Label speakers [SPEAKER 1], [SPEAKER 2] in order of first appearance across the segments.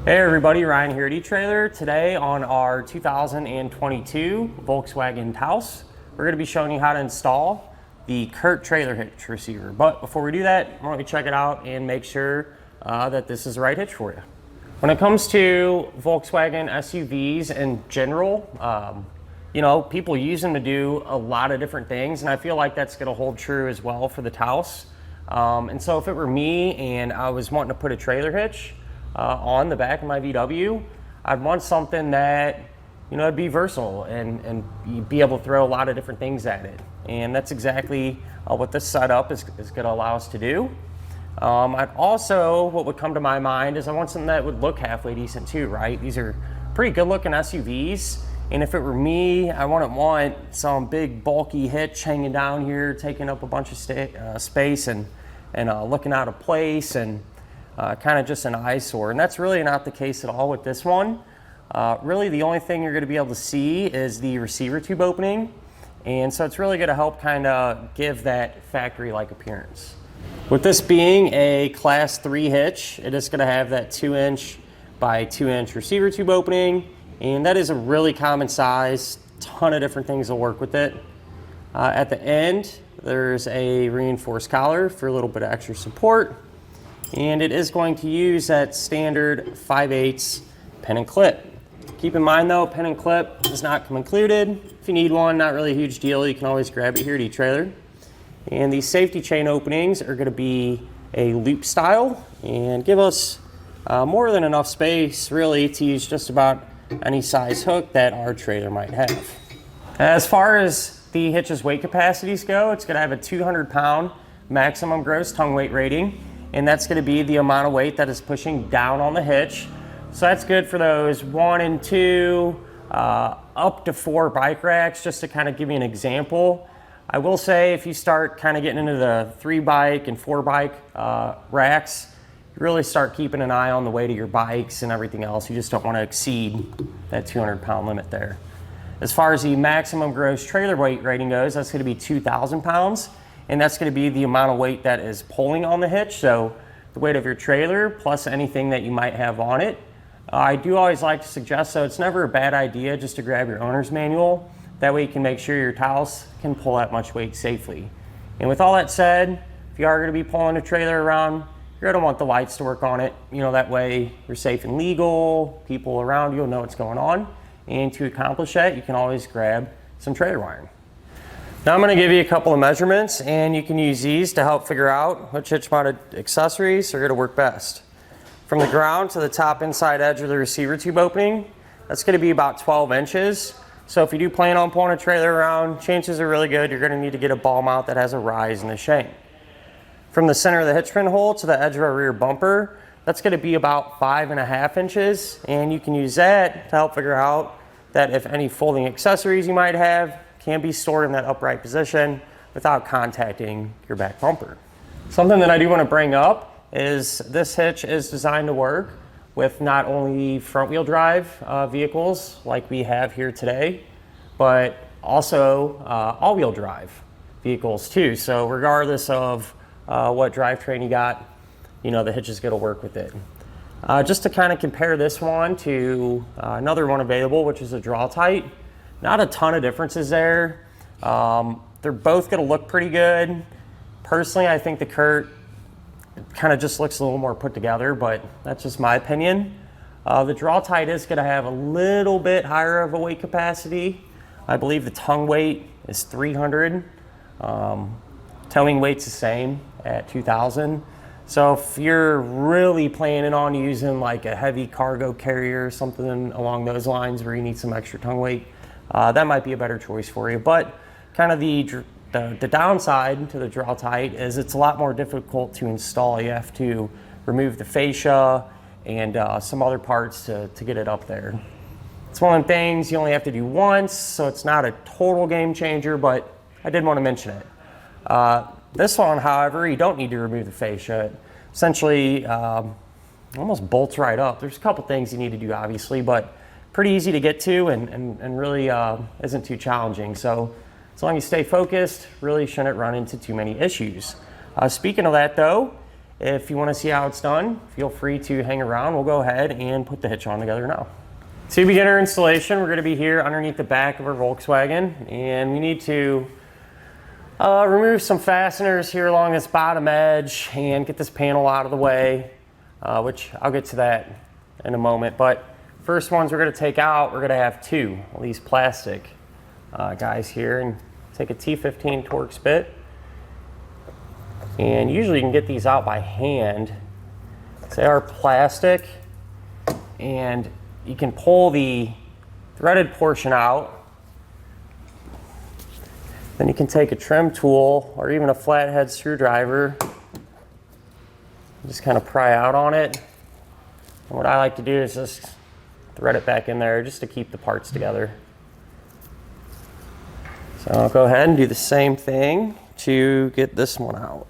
[SPEAKER 1] Hey everybody, Ryan here at eTrailer. Today on our 2022 Volkswagen Taos, we're going to be showing you how to install the Curt Trailer Hitch Receiver. But before we do that, why don't we check it out and make sure that this is the right hitch for you. When it comes to Volkswagen SUVs in general, you know, people use them to do a lot of different things, and I feel like that's going to hold true as well for the Taos. And so if it were me and I was wanting to put a trailer hitch on the back of my VW, I'd want something that, you know, it'd be versatile and you'd be able to throw a lot of different things at it. And that's exactly what this setup is going to allow us to do. I'd also, what would come to my mind is I want something that would look halfway decent too, right? These are pretty good looking SUVs. And if it were me, I wouldn't want some big bulky hitch hanging down here, taking up a bunch of space and looking out of place and kind of just an eyesore. And that's really not the case at all with this one. Really the only thing you're going to be able to see is the receiver tube opening. And so it's really going to help kind of give that factory-like appearance. With this being a class 3 hitch, it is going to have that 2-inch by 2-inch receiver tube opening. And that is a really common size. Ton of different things will work with it. At the end, there's a reinforced collar for a little bit of extra support. And it is going to use that standard 5/8 pin and clip. Keep in mind though, pin and clip does not come included. If you need one, not really a huge deal. You can always grab it here at eTrailer. And these safety chain openings are going to be a loop style and give us more than enough space really to use just about any size hook that our trailer might have. As far as the hitch's weight capacities go, it's going to have a 200-pound maximum gross tongue weight rating. And that's going to be the amount of weight that is pushing down on the hitch. So that's good for those 1 and 2, up to 4 bike racks, just to kind of give you an example. I will say if you start kind of getting into the 3 bike and 4 bike racks, you really start keeping an eye on the weight of your bikes and everything else. You just don't want to exceed that 200-pound limit there. As far as the maximum gross trailer weight rating goes, that's going to be 2,000 pounds. And that's going to be the amount of weight that is pulling on the hitch. So the weight of your trailer plus anything that you might have on it. I do always like to suggest, so it's never a bad idea just to grab your owner's manual. That way you can make sure your Taos can pull that much weight safely. And with all that said, if you are going to be pulling a trailer around, you're going to want the lights to work on it. You know, that way you're safe and legal. People around you will know what's going on. And to accomplish that, you can always grab some trailer wiring. Now I'm going to give you a couple of measurements, and you can use these to help figure out which hitch mounted accessories are going to work best. From the ground to the top inside edge of the receiver tube opening, that's going to be about 12 inches. So if you do plan on pulling a trailer around, chances are really good you're going to need to get a ball mount that has a rise in the shank. From the center of the hitch pin hole to the edge of our rear bumper, that's going to be about 5.5 inches, and you can use that to help figure out that if any folding accessories you might have can be stored in that upright position without contacting your back bumper. Something that I do want to bring up is this hitch is designed to work with not only front wheel drive vehicles like we have here today, but also all wheel drive vehicles too. So regardless of what drivetrain you got, you know, the hitch is going to work with it. Just to kind of compare this one to another one available, which is a draw tight. Not a ton of differences there. They're both going to look pretty good. Personally, I think the Curt kind of just looks a little more put together, but that's just my opinion. The draw tight is going to have a little bit higher of a weight capacity. I believe the tongue weight is 300. Towing weight's the same at 2,000. So if you're really planning on using like a heavy cargo carrier or something along those lines where you need some extra tongue weight, that might be a better choice for you. But kind of the downside to the draw tight is it's a lot more difficult to install. You have to remove the fascia and some other parts to get it up there. It's one of the things you only have to do once, so it's not a total game changer, but I did want to mention it. This one, however, you don't need to remove the fascia. It essentially almost bolts right up. There's a couple things you need to do, obviously, but pretty easy to get to and really isn't too challenging. So as long as you stay focused, really shouldn't run into too many issues. Speaking of that though, if you want to see how it's done, feel free to hang around. We'll go ahead and put the hitch on together now. To begin our installation, we're going to be here underneath the back of our Volkswagen, and we need to remove some fasteners here along this bottom edge and get this panel out of the way, which I'll get to that in a moment. But first ones we're going to take out, we're going to have two of these plastic guys here, and take a T15 Torx bit. And usually you can get these out by hand. They are plastic, and you can pull the threaded portion out. Then you can take a trim tool or even a flathead screwdriver, just kind of pry out on it. And what I like to do is just thread it back in there just to keep the parts together. So I'll go ahead and do the same thing to get this one out.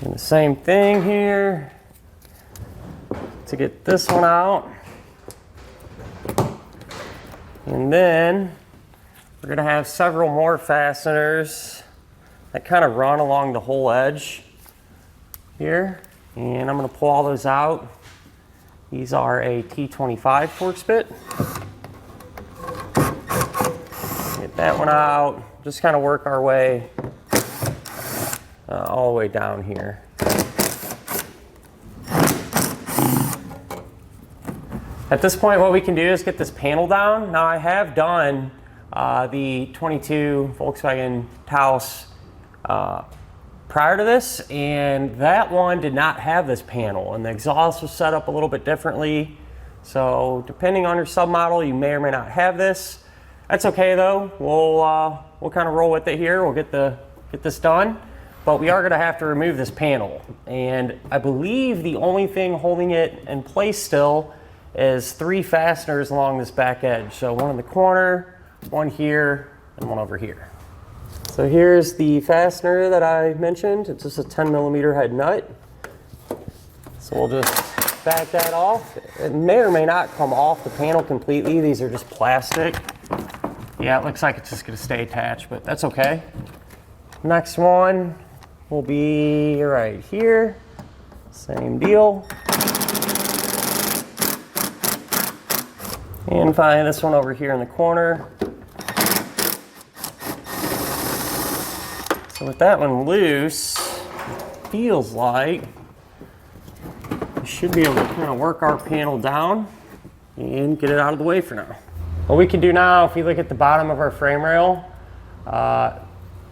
[SPEAKER 1] And the same thing here to get this one out. And then we're going to have several more fasteners that kind of run along the whole edge here. And I'm going to pull all those out. These are a T25 Torx bit. Get that one out. Just kind of work our way all the way down here. At this point, what we can do is get this panel down. Now, I have done the 22 Volkswagen Taos prior to this, and that one did not have this panel, and the exhaust was set up a little bit differently. So depending on your submodel, you may or may not have this. That's okay though. We'll kind of roll with it here. We'll get this done, but we are going to have to remove this panel, and I believe the only thing holding it in place still is 3 fasteners along this back edge. So one in the corner, one here, and one over here. So here's the fastener that I mentioned. It's just a 10mm head nut. So we'll just back that off. It may or may not come off the panel completely. These are just plastic. Yeah, it looks like it's just gonna stay attached, but that's okay. Next one will be right here. Same deal. And finally, this one over here in the corner. So with that one loose, it feels like we should be able to kind of work our panel down and get it out of the way for now. What we can do now, if we look at the bottom of our frame rail,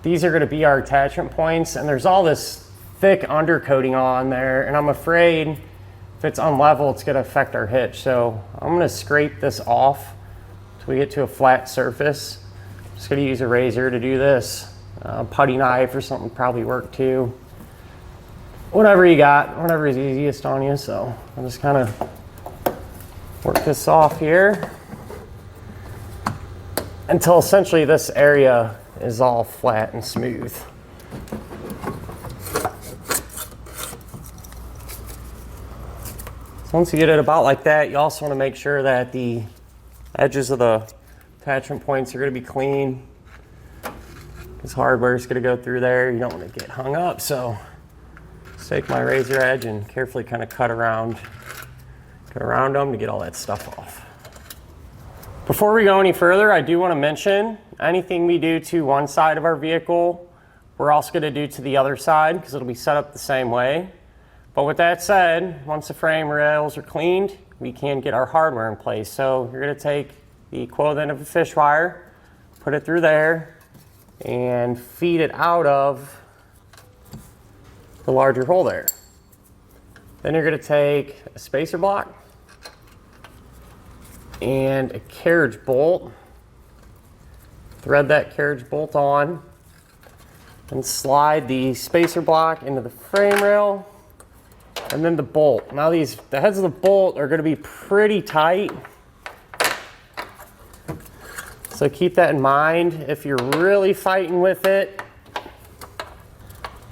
[SPEAKER 1] these are going to be our attachment points, and there's all this thick undercoating on there, and I'm afraid if it's unlevel, it's going to affect our hitch. So I'm going to scrape this off until we get to a flat surface. I'm just going to use a razor to do this. Putty knife or something probably work too. Whatever you got, whatever is easiest on you. So I'll just kind of work this off here until essentially this area is all flat and smooth. So once you get it about like that, you also want to make sure that the edges of the attachment points are going to be clean, because hardware is going to go through there. You don't want to get hung up. So just take my razor edge and carefully kind of cut around them to get all that stuff off. Before we go any further, I do want to mention anything we do to one side of our vehicle, we're also going to do to the other side, because it'll be set up the same way. But with that said, once the frame rails are cleaned, we can get our hardware in place. So you're going to take the coiled end of a fish wire, put it through there, and feed it out of the larger hole there. Then you're going to take a spacer block and a carriage bolt, thread that carriage bolt on, and slide the spacer block into the frame rail, and then the bolt. Now the heads of the bolt are going to be pretty tight, so keep that in mind. If you're really fighting with it,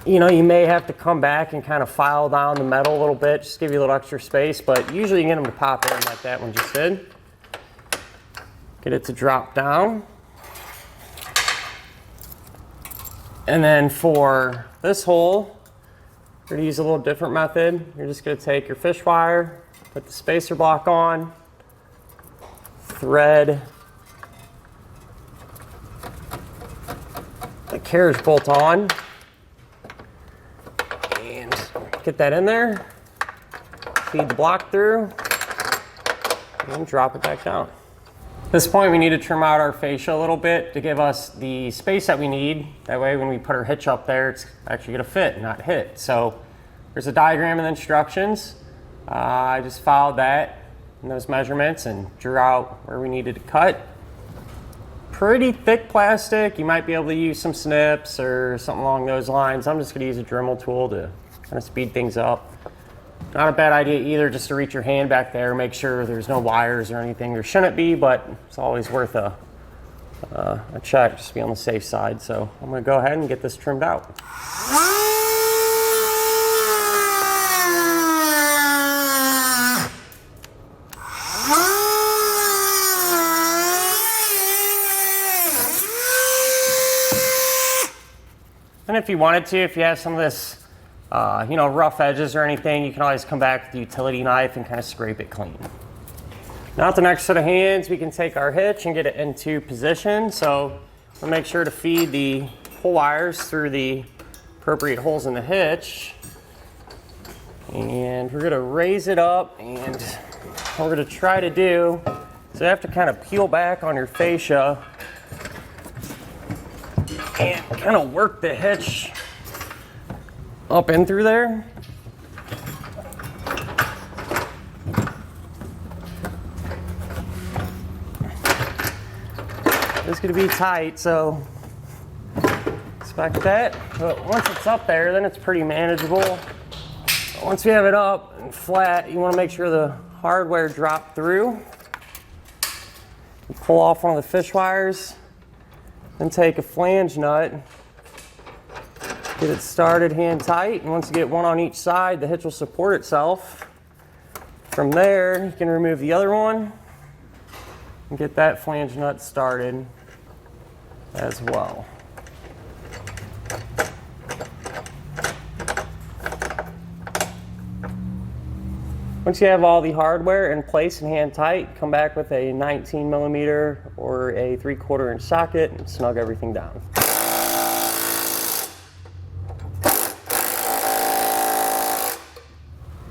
[SPEAKER 1] you know, you may have to come back and kind of file down the metal a little bit, just give you a little extra space, but usually you get them to pop in like that one just did. Get it to drop down. And then for this hole, We're going to use a little different method. You're just going to take your fish wire, put the spacer block on, thread the carriage bolt on, and get that in there, feed the block through, and drop it back down. At this point, we need to trim out our fascia a little bit to give us the space that we need. That way, when we put our hitch up there, it's actually going to fit, not hit. So there's a diagram and instructions. I just followed that and those measurements and drew out where we needed to cut. Pretty thick plastic. You might be able to use some snips or something along those lines. I'm just going to use a Dremel tool to kind of speed things up. Not a bad idea either, just to reach your hand back there, make sure there's no wires or anything. There shouldn't be, but it's always worth a check just to be on the safe side. So I'm going to go ahead and get this trimmed out. And if you wanted to, if you have some of this rough edges or anything, you can always come back with the utility knife and kind of scrape it clean. Now with the next set of hands, we can take our hitch and get it into position. So we'll make sure to feed the pull wires through the appropriate holes in the hitch. And we're gonna raise it up, and what we're gonna try to do is you have to kind of peel back on your fascia and kind of work the hitch up in through there. It's going to be tight, so expect that. But once it's up there, then it's pretty manageable. But once we have it up and flat, you want to make sure the hardware dropped through. You pull off one of the fish wires, then take a flange nut, get it started hand tight, and once you get one on each side, the hitch will support itself. From there, you can remove the other one and get that flange nut started as well. Once you have all the hardware in place and hand tight, come back with a 19mm or a 3/4 inch socket and snug everything down.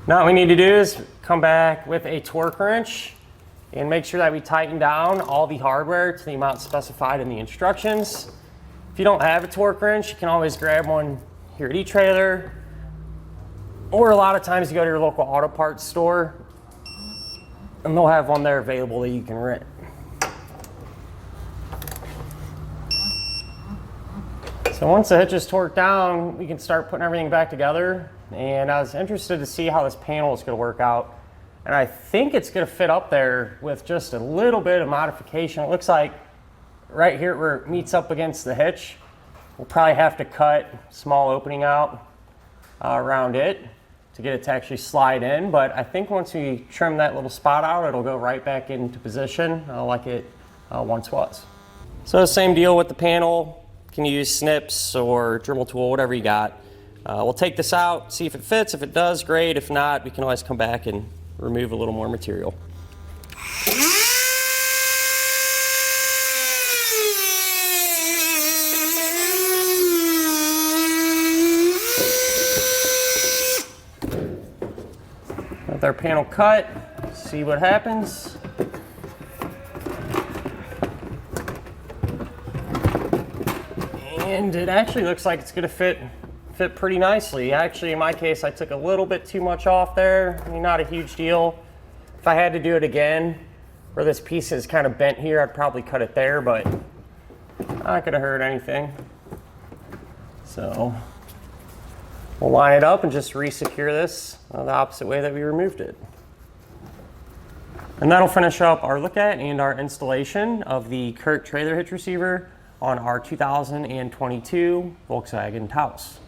[SPEAKER 1] Now what we need to do is come back with a torque wrench and make sure that we tighten down all the hardware to the amount specified in the instructions. If you don't have a torque wrench, you can always grab one here at eTrailer, or a lot of times you go to your local auto parts store and they'll have one there available that you can rent. So once the hitch is torqued down, we can start putting everything back together. And I was interested to see how this panel is going to work out. And I think it's going to fit up there with just a little bit of modification. It looks like right here where it meets up against the hitch, we'll probably have to cut a small opening out around it to get it to actually slide in. But I think once we trim that little spot out, it'll go right back into position like it once was. So same deal with the panel. You can use snips or Dremel tool, whatever you got. We'll take this out, see if it fits. If it does, great. If not, we can always come back and remove a little more material. With our panel cut, see what happens. And it actually looks like it's going to fit pretty nicely. Actually, in my case, I took a little bit too much off there. I mean, not a huge deal. If I had to do it again, where this piece is kind of bent here, I'd probably cut it there, but not going to hurt anything. So we'll line it up and just re-secure this the opposite way that we removed it. And that'll finish up our look at and our installation of the Curt Trailer Hitch Receiver on our 2022 Volkswagen Taos.